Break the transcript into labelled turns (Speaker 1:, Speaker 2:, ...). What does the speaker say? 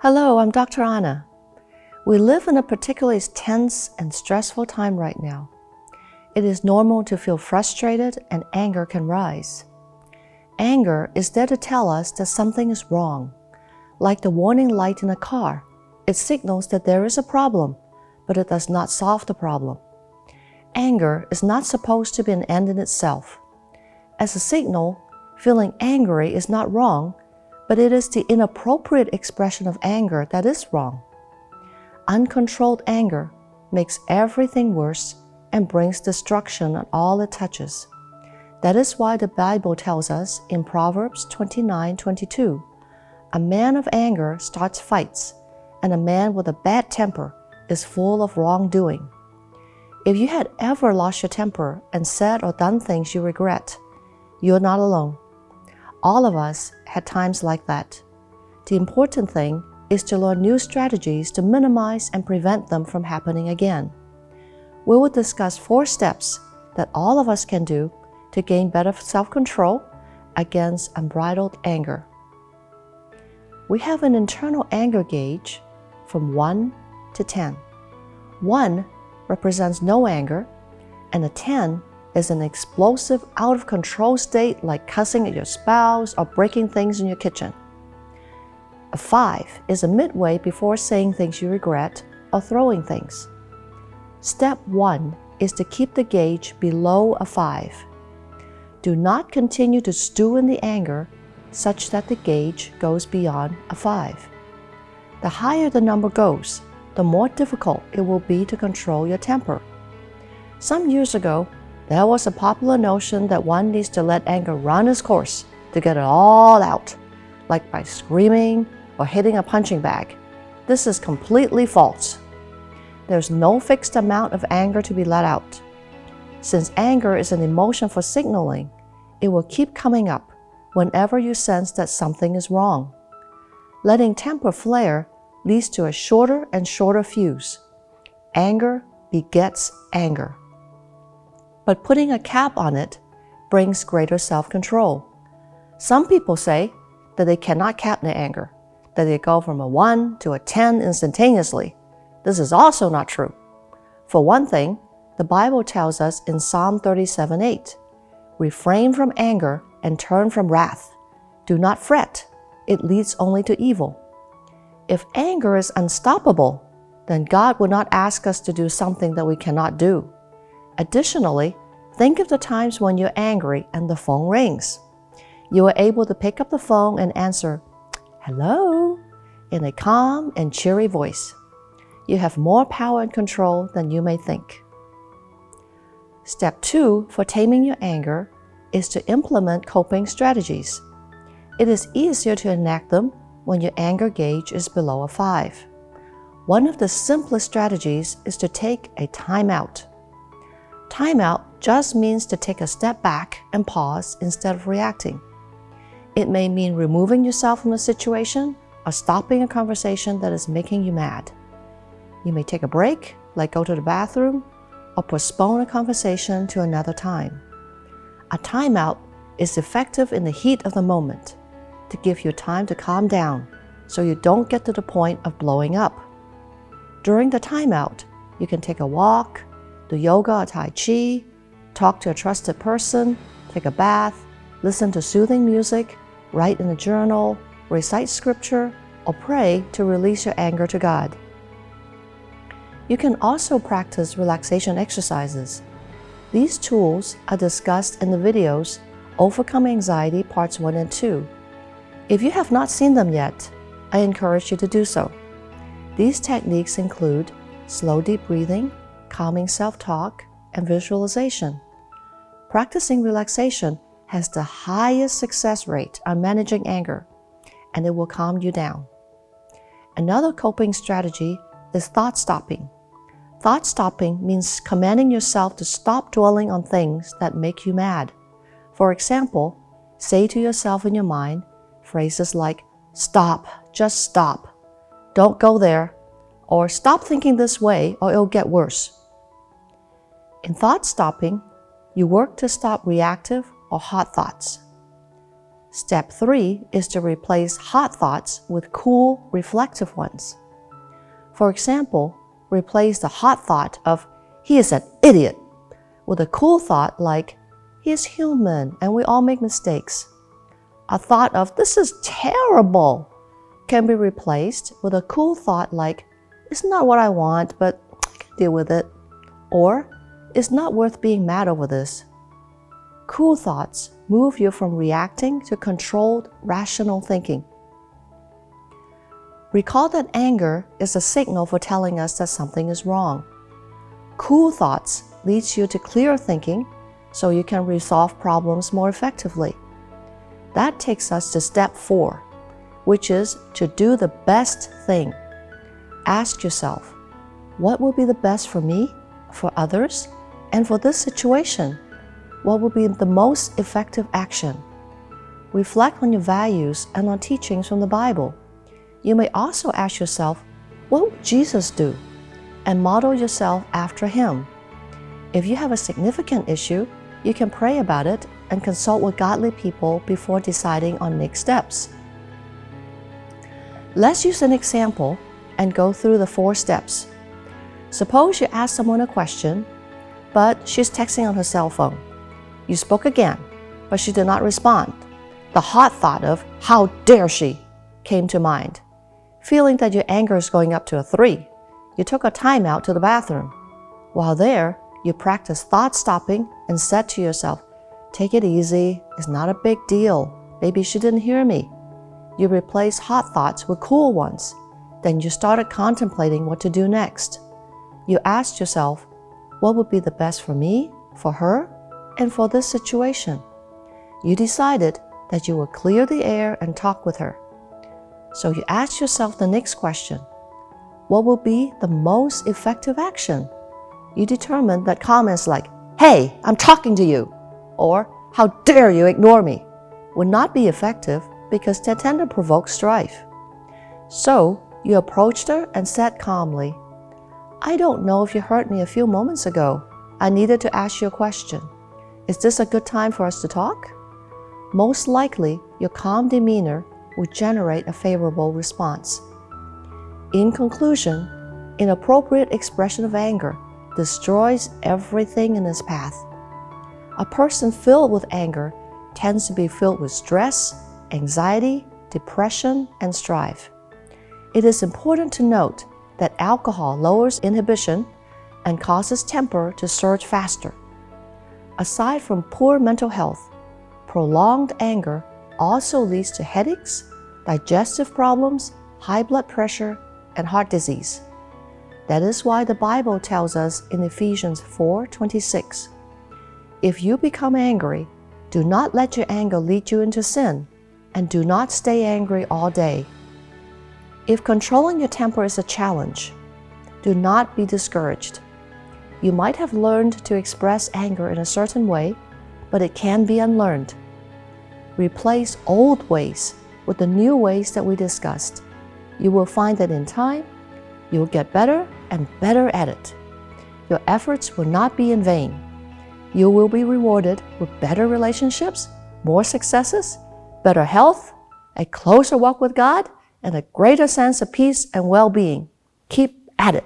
Speaker 1: Hello, I'm Dr. Anna. We live in a particularly tense and stressful time right now. It is normal to feel frustrated and anger can rise. Anger is there to tell us that something is wrong. Like the warning light in a car, it signals that there is a problem, but it does not solve the problem. Anger is not supposed to be an end in itself. As a signal, feeling angry is not wrong, but it is the inappropriate expression of anger that is wrong. Uncontrolled anger makes everything worse and brings destruction on all it touches. That is why the Bible tells us in Proverbs 29:22, a man of anger starts fights, and a man with a bad temper is full of wrongdoing. If you had ever lost your temper and said or done things you regret, you are not alone. All of us had times like that. The important thing is to learn new strategies to minimize and prevent them from happening again. We will discuss 4 steps that all of us can do to gain better self-control against unbridled anger. We have an internal anger gauge from 1 to 10. 1 represents no anger, and a 10 is an explosive, out-of-control state like cussing at your spouse or breaking things in your kitchen. A 5 is a midway before saying things you regret or throwing things. Step 1 is to keep the gauge below a 5. Do not continue to stew in the anger such that the gauge goes beyond a 5. The higher the number goes, the more difficult it will be to control your temper. Some years ago, there was a popular notion that one needs to let anger run its course to get it all out, like by screaming or hitting a punching bag. This is completely false. There's no fixed amount of anger to be let out. Since anger is an emotion for signaling, it will keep coming up whenever you sense that something is wrong. Letting temper flare leads to a shorter and shorter fuse. Anger begets anger. But putting a cap on it brings greater self-control. Some people say that they cannot cap their anger, that they go from a 1 to a 10 instantaneously. This is also not true. For one thing, the Bible tells us in Psalm 37:8, refrain from anger and turn from wrath. Do not fret, it leads only to evil. If anger is unstoppable, then God will not ask us to do something that we cannot do. Additionally, think of the times when you're angry and the phone rings. You are able to pick up the phone and answer, "Hello," in a calm and cheery voice. You have more power and control than you may think. Step 2 for taming your anger is to implement coping strategies. It is easier to enact them when your anger gauge is below a 5. One of the simplest strategies is to take a timeout. Timeout just means to take a step back and pause instead of reacting. It may mean removing yourself from the situation or stopping a conversation that is making you mad. You may take a break, like go to the bathroom, or postpone a conversation to another time. A timeout is effective in the heat of the moment to give you time to calm down so you don't get to the point of blowing up. During the timeout, you can take a walk, do yoga or tai chi, talk to a trusted person, take a bath, listen to soothing music, write in a journal, recite scripture, or pray to release your anger to God. You can also practice relaxation exercises. These tools are discussed in the videos Overcome Anxiety Parts 1 and 2. If you have not seen them yet, I encourage you to do so. These techniques include slow deep breathing, calming self-talk, and visualization. Practicing relaxation has the highest success rate on managing anger, and it will calm you down. Another coping strategy is thought stopping. Thought stopping means commanding yourself to stop dwelling on things that make you mad. For example, say to yourself in your mind phrases like, "Stop, just stop," "Don't go there," or "Stop thinking this way or it'll get worse." In thought stopping, you work to stop reactive or hot thoughts. Step 3 is to replace hot thoughts with cool, reflective ones. For example, replace the hot thought of, "He is an idiot," with a cool thought like, "He is human and we all make mistakes." A thought of, "This is terrible," can be replaced with a cool thought like, "It's not what I want, but I can deal with it." Or, "It's not worth being mad over this." Cool thoughts move you from reacting to controlled, rational thinking. Recall that anger is a signal for telling us that something is wrong. Cool thoughts leads you to clear thinking so you can resolve problems more effectively. That takes us to step 4, which is to do the best thing. Ask yourself, what will be the best for me, for others, and for this situation? What will be the most effective action? Reflect on your values and on teachings from the Bible. You may also ask yourself, what would Jesus do? And model yourself after him. If you have a significant issue, you can pray about it and consult with godly people before deciding on next steps. Let's use an example and go through the 4 steps. Suppose you ask someone a question, but she's texting on her cell phone. You spoke again, but she did not respond. The hot thought of, "How dare she?" came to mind. Feeling that your anger is going up to a 3, you took a time out to the bathroom. While there, you practiced thought stopping and said to yourself, "Take it easy, it's not a big deal. Maybe she didn't hear me." You replaced hot thoughts with cool ones. Then you started contemplating what to do next. You asked yourself, what would be the best for me, for her, and for this situation? You decided that you would clear the air and talk with her. So you asked yourself the next question. What will be the most effective action? You determined that comments like, "Hey, I'm talking to you," or "How dare you ignore me," would not be effective because they tend to provoke strife. So you approached her and said calmly, "I don't know if you heard me a few moments ago. I needed to ask you a question. Is this a good time for us to talk?" Most likely, your calm demeanor will generate a favorable response. In conclusion, inappropriate expression of anger destroys everything in its path. A person filled with anger tends to be filled with stress, anxiety, depression, and strife. It is important to note that alcohol lowers inhibition and causes temper to surge faster. Aside from poor mental health, prolonged anger also leads to headaches, digestive problems, high blood pressure, and heart disease. That is why the Bible tells us in Ephesians 4:26, "If you become angry, do not let your anger lead you into sin, and do not stay angry all day." If controlling your temper is a challenge, do not be discouraged. You might have learned to express anger in a certain way, but it can be unlearned. Replace old ways with the new ways that we discussed. You will find that in time, you will get better and better at it. Your efforts will not be in vain. You will be rewarded with better relationships, more successes, better health, a closer walk with God, and a greater sense of peace and well-being. Keep at it.